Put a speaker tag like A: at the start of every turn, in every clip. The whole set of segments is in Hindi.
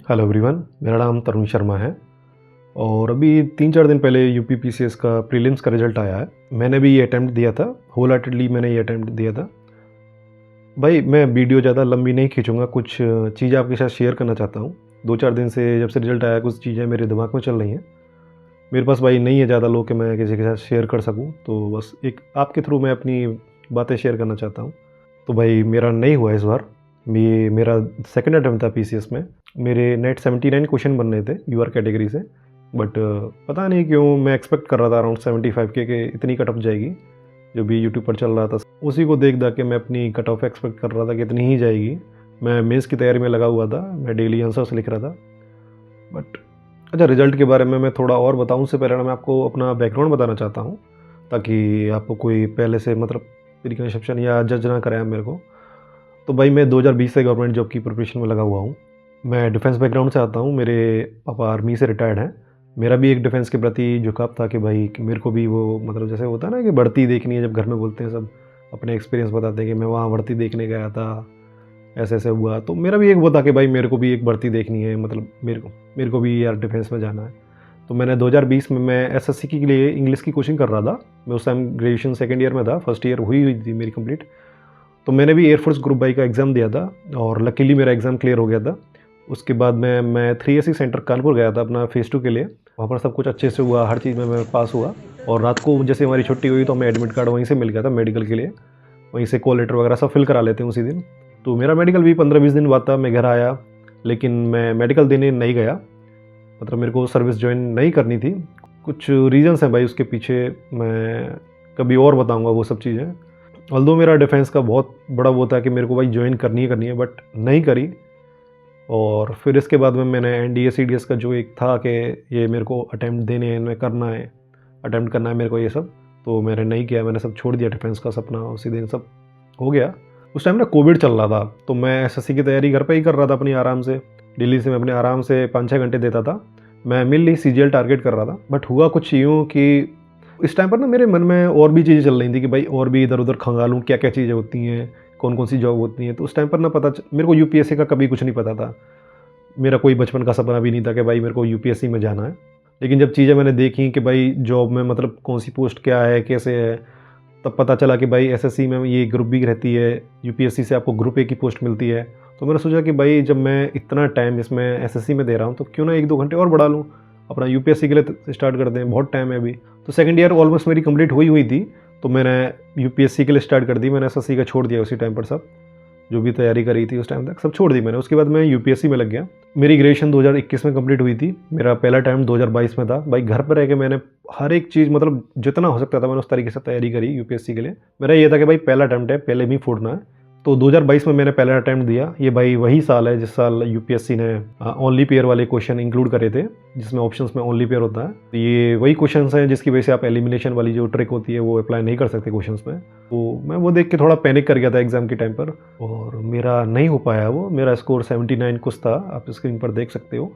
A: हेलो एवरीवन, मेरा नाम तरुण शर्मा है और अभी 3-4 दिन पहले यूपी पीसीएस का प्रीलिम्स का रिज़ल्ट आया है। मैंने भी ये अटेम्प्ट दिया था, होल हार्टेडली मैंने ये अटेम्प्ट दिया था। भाई मैं वीडियो ज़्यादा लंबी नहीं खींचूँगा, कुछ चीज़ें आपके साथ शेयर करना चाहता हूँ। 2-4 दिन से जब से रिज़ल्ट आया कुछ चीज़ें मेरे दिमाग में चल रही हैं। मेरे पास भाई नहीं है ज़्यादा लोग कि मैं किसी के साथ शेयर कर सकूँ, तो बस एक आपके थ्रू मैं अपनी बातें शेयर करना चाहता हूँ। तो भाई मेरा नहीं हुआ इस बार, ये मेरा सेकंड अटेम्प्ट था पीसीएस में। मेरे नेट 79 क्वेश्चन बन रहे थे यूआर कैटेगरी से, बट पता नहीं क्यों मैं एक्सपेक्ट कर रहा था अराउंड 75 के इतनी कट ऑफ जाएगी। जो भी यूट्यूब पर चल रहा था उसी को देख के मैं अपनी कट ऑफ एक्सपेक्ट कर रहा था कि इतनी ही जाएगी। मैं मेंस की तैयारी में लगा हुआ था, मैं डेली आंसर्स लिख रहा था। बट अच्छा, रिज़ल्ट के बारे में मैं थोड़ा और बताऊँ उससे पहले मैं आपको अपना बैकग्राउंड बताना चाहता हूँ, ताकि आपको कोई पहले से मतलब प्रीकंसेप्शन या जज ना कराए मेरे को। तो भाई मैं 2020 से गवर्नमेंट जॉब की प्रिपरेशन में लगा हुआ हूँ। मैं डिफेंस बैकग्राउंड से आता हूँ, मेरे पापा आर्मी से रिटायर्ड हैं। मेरा भी एक डिफेंस के प्रति झुकाव था कि भाई कि मेरे को भी वो मतलब जैसे होता है ना कि भर्ती देखनी है, जब घर में बोलते हैं सब अपने एक्सपीरियंस बताते हैं कि मैं वहाँ भर्ती देखने गया था, ऐसे ऐसे हुआ। तो मेरा भी एक वो था कि भाई मेरे को भी एक भर्ती देखनी है, मतलब मेरे को भी यार डिफेंस में जाना है। तो मैंने 2020 में मैं एसएससी के लिए इंग्लिश की कोचिंग कर रहा था। मैं उस टाइम ग्रेजुएशन सेकेंड ईयर में था, फर्स्ट ईयर हुई थी मेरी कंप्लीट। तो मैंने भी एयरफोर्स ग्रुप बाई का एग्ज़ाम दिया था और लकीली मेरा एग्ज़ाम क्लियर हो गया था। उसके बाद मैं 3SC सेंटर कानपुर गया था अपना फ़ेज़ 2 के लिए। वहाँ पर सब कुछ अच्छे से हुआ, हर चीज़ में मैं पास हुआ और रात को जैसे हमारी छुट्टी हुई तो हमें एडमिट कार्ड वहीं से मिल गया था मेडिकल के लिए। वहीं से कॉल लेटर वगैरह सब फिल करा लेते हैं उसी दिन। तो मेरा मेडिकल भी 15-20 दिन बाद था, मैं घर आया, लेकिन मैं मेडिकल देने नहीं गया। मतलब मेरे को सर्विस जॉइन नहीं करनी थी। कुछ रीज़न्स हैं भाई उसके पीछे, मैं कभी और बताऊँगा वो सब चीज़ें। ऑल्दो मेरा डिफेंस का बहुत बड़ा वो था कि मेरे को भाई ज्वाइन करनी है, बट नहीं करी। और फिर इसके बाद में मैंने एनडीए सीडीएस का जो एक था कि ये मेरे को अटेम्प्ट देने हैं, इनमें करना है, अटेम्प्ट करना है मेरे को ये सब, तो मैंने नहीं किया, मैंने सब छोड़ दिया डिफेंस का सपना, उसी दिन सब हो गया। उस टाइम ना कोविड चल रहा था, तो मैं एसएससी की तैयारी घर पे ही कर रहा था अपनी आराम से। दिल्ली से मैं अपने आराम से 5-6 घंटे देता था। मैं मेनली सीजीएल टारगेट कर रहा था। बट हुआ कुछ यूँ कि इस टाइम पर ना मेरे मन में और भी चीज़ें चल रही थी कि भाई और भी इधर उधर खंगालूँ क्या क्या चीज़ें होती हैं, कौन कौन सी जॉब होती हैं। तो उस टाइम पर ना मेरे को यूपीएससी का कभी कुछ नहीं पता था। मेरा कोई बचपन का सपना भी नहीं था कि भाई मेरे को यूपीएससी में जाना है। लेकिन जब चीज़ें मैंने देखी कि भाई जॉब में मतलब कौन सी पोस्ट क्या है, कैसे है, तब पता चला कि भाई एसएससी में ये ग्रुप बी रहती है, यूपीएससी से आपको ग्रुप ए की पोस्ट मिलती है। तो मैंने सोचा कि भाई जब मैं इतना टाइम इसमें एसएससी में दे रहा हूँ तो क्यों ना 1-2 घंटे और बढ़ा लूँ, अपना यूपीएससी के लिए स्टार्ट कर दें, बहुत टाइम है अभी। तो सेकंड ईयर ऑलमोस्ट मेरी कंप्लीट हुई थी, तो मैंने यूपीएससी के लिए स्टार्ट कर दी। मैंने एसएससी का छोड़ दिया उसी टाइम पर, सब जो भी तैयारी करी थी उस टाइम तक सब छोड़ दी मैंने। उसके बाद मैं यूपीएससी में लग गया। मेरी ग्रेजुएशन 2021 में कंप्लीट हुई थी, मेरा पहला टाइम 2022 में था। भाई घर पर रह के मैंने हर एक चीज़ मतलब जितना हो सकता था मैंने उस तरीके से तैयारी करी यूपीएससी के लिए। मेरा ये था कि भाई पहला अटैम्प्ट है, पहले भी फोड़ना है। तो 2022 में मैंने पहला अटैम्प्ट दिया। ये भाई वही साल है जिस साल यूपीएससी ने ओनली पेयर वाले क्वेश्चन इंक्लूड करे थे, जिसमें ऑप्शंस में ओनली पेयर होता है। ये वही क्वेश्चंस हैं जिसकी वजह से आप एलिमिनेशन वाली जो ट्रिक होती है वो अप्लाई नहीं कर सकते क्वेश्चंस में। तो मैं वो देख के थोड़ा पैनिक कर गया था एग्जाम के टाइम पर, और मेरा नहीं हो पाया वो। मेरा स्कोर 79 कुछ था, आप स्क्रीन पर देख सकते हो।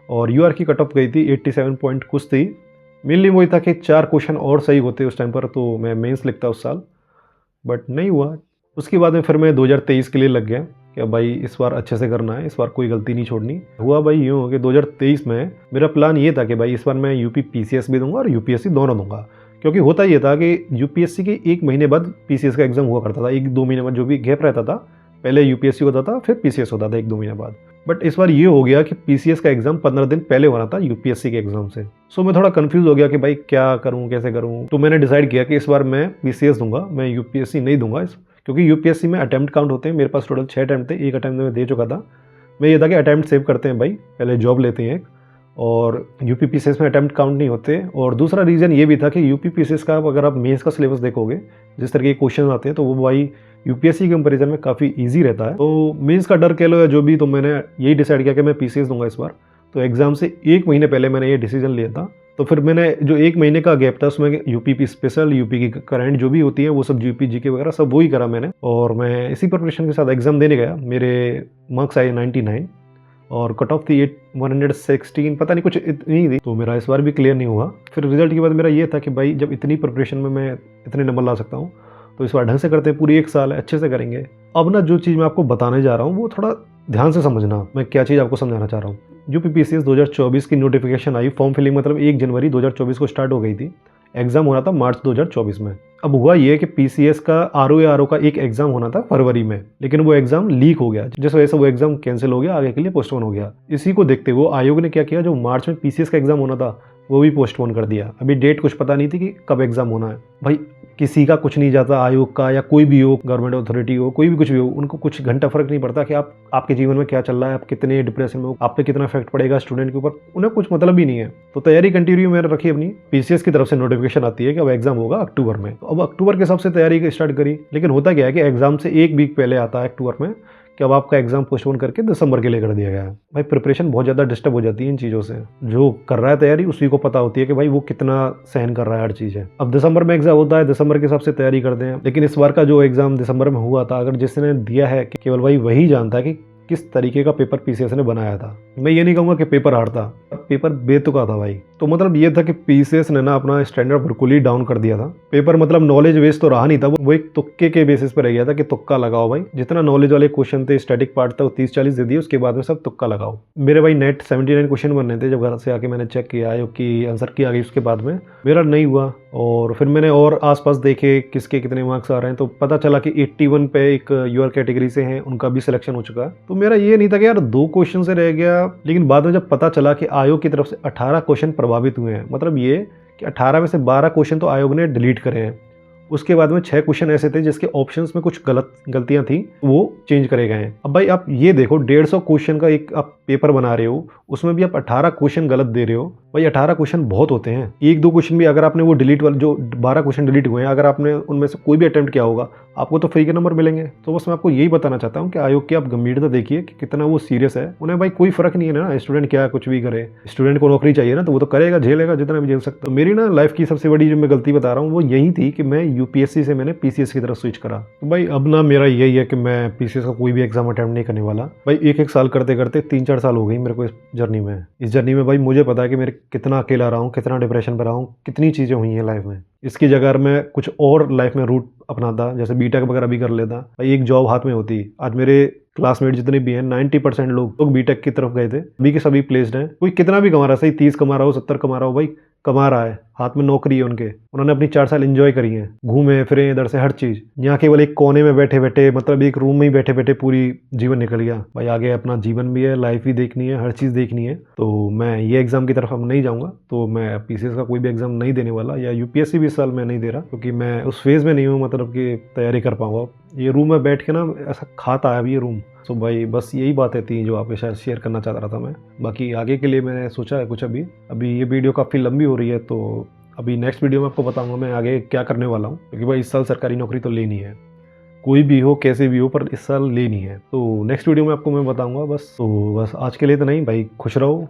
A: और यूआर की कट ऑफ गई थी 87 पॉइंट कुछ थी। मेनली वही था कि 4 क्वेश्चन और सही होते उस टाइम पर तो मैं मेंस लिखता उस साल, बट नहीं हुआ। उसके बाद में फिर मैं 2023 के लिए लग गया कि अब भाई इस बार अच्छे से करना है, इस बार कोई गलती नहीं छोड़नी। हुआ भाई यूँ कि 2023 में मेरा प्लान ये था कि भाई इस बार मैं यूपी पीसीएस भी दूंगा और यूपीएससी दोनों दूंगा। क्योंकि होता ये था कि यूपीएससी के 1 महीने बाद पीसीएस का एग्जाम हुआ करता था, 1-2 महीने बाद जो भी गैप रहता था, पहले यूपीएससी होता था फिर पीसीएस होता था 1-2 महीने बाद। बट इस बार ये हो गया कि पीसीएस का एग्जाम 15 दिन पहले होना था यूपीएससी के एग्जाम से। सो मैं थोड़ा कंफ्यूज हो गया कि भाई क्या करूं, कैसे करूं। तो मैंने डिसाइड किया कि इस बार मैं पीसीएस दूंगा, मैं यूपीएससी नहीं दूंगा। क्योंकि यूपीएससी में अटैम्प्ट काउंट होते हैं, मेरे पास टोटल 6 अटैम्प्ट थे, 1 अटैम्प्ट में दे चुका था। मैं ये था कि अटैम्प्ट सेव करते हैं भाई, पहले जॉब लेते हैं, और यूपी पीसीएस में अटैम्प्ट काउंट नहीं होते। और दूसरा रीज़न ये भी था कि यूपी पीसीएस का अगर आप मेंस का सिलेबस देखोगे, जिस तरह के क्वेश्चन आते हैं तो वो भाई यूपीएससी के कंपैरिजन में काफ़ी इजी रहता है। तो मेंस का डर कह लो या जो भी, तो मैंने यही डिसाइड किया कि मैं पीसीएस दूंगा इस बार। तो एग्ज़ाम से 1 महीने पहले मैंने ये डिसीजन लिया था। तो फिर मैंने जो 1 महीने का गैप था उसमें यूपी स्पेशल, यूपी की करंट जो भी होती है वो सब, यूपी जीके वगैरह सब वही करा मैंने, और मैं इसी प्रिपरेशन के साथ एग्ज़ाम देने गया। मेरे मार्क्स आए 99 और कट ऑफ थी 116, पता नहीं कुछ इतनी थी। तो मेरा इस बार भी क्लियर नहीं हुआ। फिर रिजल्ट के बाद मेरा ये था कि भाई जब इतनी प्रिपरेशन में मैं इतने नंबर ला सकता हूँ तो इस बार ढंग से करते हैं, पूरी 1 साल है, अच्छे से करेंगे। अब ना जो चीज़ मैं आपको बताने जा रहा हूँ वो थोड़ा ध्यान से समझना, मैं क्या चीज़ आपको समझाना चाह रहा हूँ। यूपीपीसीएस 2024 की नोटिफिकेशन आई, फॉर्म फिलिंग मतलब 1 जनवरी 2024 को स्टार्ट हो गई थी। एग्ज़ाम होना था मार्च 2024 में। अब हुआ ये कि पीसीएस का आरओ का एक एग्ज़ाम होना था फरवरी में, लेकिन वो एग्ज़ाम लीक हो गया, जिस वजह से वो एग्ज़ाम कैंसिल हो गया, आगे के लिए पोस्टपोन हो गया। इसी को देखते हुए आयोग ने क्या किया, जो मार्च में पीसीएस का एग्ज़ाम होना था वो भी पोस्टपोन कर दिया। अभी डेट कुछ पता नहीं थी कि कब एग्ज़ाम होना है। भाई किसी का कुछ नहीं जाता, आयोग का या कोई भी हो, गवर्नमेंट अथॉरिटी हो, कोई भी कुछ भी हो, उनको कुछ घंटा फ़र्क नहीं पड़ता कि आपके जीवन में क्या चल रहा है, आप कितने डिप्रेशन में हो, आप पे कितना इफेक्ट पड़ेगा स्टूडेंट के ऊपर, उन्हें कुछ मतलब ही नहीं है। तो तैयारी कंटिन्यू मैंने रखी अपनी। पीसीएस की तरफ से नोटिफिकेशन आती है कि अब एग्ज़ाम होगा अक्टूबर में। तो अब अक्टूबर के हिसाब से तैयारी स्टार्ट करी, लेकिन होता क्या है कि एग्ज़ाम से 1 वीक पहले आता है अक्टूबर में कि अब आपका एग्ज़ाम पोस्टपोन करके दिसंबर के लिए कर दिया गया है। भाई प्रिपरेशन बहुत ज़्यादा डिस्टर्ब हो जाती है इन चीज़ों से। जो कर रहा है तैयारी उसी को पता होती है कि भाई वो कितना सहन कर रहा है हर चीज़ है। अब दिसंबर में एग्ज़ाम होता है, दिसंबर के हिसाब से तैयारी करते हैं, लेकिन इस बार का जो एग्ज़ाम दिसंबर में हुआ था, अगर जिसने दिया है कि केवल भाई वही जानता है कि किस तरीके का पेपर पीसीएस ने बनाया था। मैं ये नहीं कहूँगा कि पेपर हार्ड था, पेपर बेतुका था भाई। तो मतलब ये था कि पीसीएस ने ना अपना स्टैंडर्ड बिल्कुल ही डाउन कर दिया था। पेपर मतलब नॉलेज बेस तो रहा नहीं था, वो एक तुक्के के बेसिस पर रह गया था कि तुक्का लगाओ भाई। जितना नॉलेज वाले क्वेश्चन थे, स्टैटिक पार्ट था, वो 30-40 दे दिए, उसके बाद में सब तुक्का लगाओ। मेरे भाई नेट 79 क्वेश्चन बनने थे। जब घर से आके मैंने चेक किया आयोग की आंसर की आ गई, उसके बाद में मेरा नहीं हुआ। और फिर मैंने और आसपास देखे किसके कितने मार्क्स आ रहे हैं, तो पता चला कि 81 पे एक यूआर कैटेगरी से हैं, उनका भी सिलेक्शन हो चुका है। तो मेरा ये नहीं था कि यार 2 क्वेश्चन से रह गया, लेकिन बाद में जब पता चला कि आयोग की तरफ से 18 क्वेश्चन प्रभावित हुए हैं, मतलब ये कि 18 में से 12 क्वेश्चन तो आयोग ने डिलीट करे हैं। उसके बाद में 6 क्वेश्चन ऐसे थे जिसके ऑप्शंस में कुछ गलतियां थी, वो चेंज करे गए हैं। अब भाई आप ये देखो, 150 क्वेश्चन का एक आप पेपर बना रहे हो, उसमें भी आप 18 क्वेश्चन गलत दे रहे हो। भाई 18 क्वेश्चन बहुत होते हैं। 1-2 क्वेश्चन भी अगर आपने वो डिलीट वाले, जो 12 क्वेश्चन डिलीट हुए हैं, अगर आपने उनमें से कोई भी अटेम्प्ट किया होगा, आपको तो फ्री के नंबर मिलेंगे। तो बस मैं आपको यही बताना चाहता हूँ कि आयोग की आप गंभीरता देखिए कि कितना वो सीरियस है। उन्हें भाई कोई फर्क नहीं है ना, स्टूडेंट क्या कुछ भी करे, स्टूडेंट को नौकरी चाहिए ना, तो वो तो करेगा, झेलेगा जितना भी झेल सकता। तो मेरी ना लाइफ की सबसे बड़ी जो मैं गलती बता रहा हूँ वो यही थी कि मैं यूपीएससी से मैंने पीसीएस की तरफ स्विच करा। तो भाई अब ना मेरा यही है कि मैं पीसीएस का कोई भी एग्जाम अटेम्प्ट नहीं करने वाला। भाई एक साल करते करते 3-4 साल हो गई मेरे को इस जर्नी में। इस जर्नी में भाई मुझे पता है कि मेरे कितना अकेला रहा हूँ, कितना डिप्रेशन पर रहा हूँ, कितनी चीज़ें हुई हैं लाइफ में। इसकी जगह मैं कुछ और लाइफ में रूट अपनाता, जैसे बीटेक वगैरह भी कर लेता, भाई एक जॉब हाथ में होती। आज मेरे क्लासमेट जितने भी हैं 90% लोग बीटेक की तरफ गए थे, अभी के सभी प्लेस्ड हैं। कोई कितना भी कमा रहा है, सही 30 कमा रहा हो, 70 कमा रहा हो, भाई कमा रहा है, हाथ में नौकरी है उनके, उन्होंने अपनी 4 साल एंजॉय करी है, घूमे फिरे इधर से हर चीज़। यहाँ केवल एक कोने में बैठे बैठे, मतलब एक रूम में ही बैठे बैठे पूरी जीवन निकल गया। भाई आगे अपना जीवन भी है, लाइफ भी देखनी है, हर चीज़ देखनी है। तो मैं ये एग्ज़ाम की तरफ अब नहीं जाऊँगा। तो मैं पीसीएस का कोई भी एग्ज़ाम नहीं देने वाला, या यूपीएससी भी इस साल मैं नहीं दे रहा, क्योंकि मैं उस फेज़ में नहीं हूँ मतलब कि तैयारी कर पाऊँगा। ये रूम में बैठ के ना ऐसा खाता है अभी ये रूम। तो भाई बस यही बातें थी जो आपके साथ शेयर करना चाह रहा था मैं। बाकी आगे के लिए मैंने सोचा है कुछ। अभी ये वीडियो काफ़ी लंबी हो रही है, तो अभी नेक्स्ट वीडियो में आपको बताऊंगा मैं आगे क्या करने वाला हूँ, क्योंकि भाई इस साल सरकारी नौकरी तो लेनी है, कोई भी हो कैसे भी हो, पर इस साल लेनी है। तो नेक्स्ट वीडियो में आपको मैं बताऊंगा बस। तो बस आज के लिए तो नहीं भाई, खुश रहो।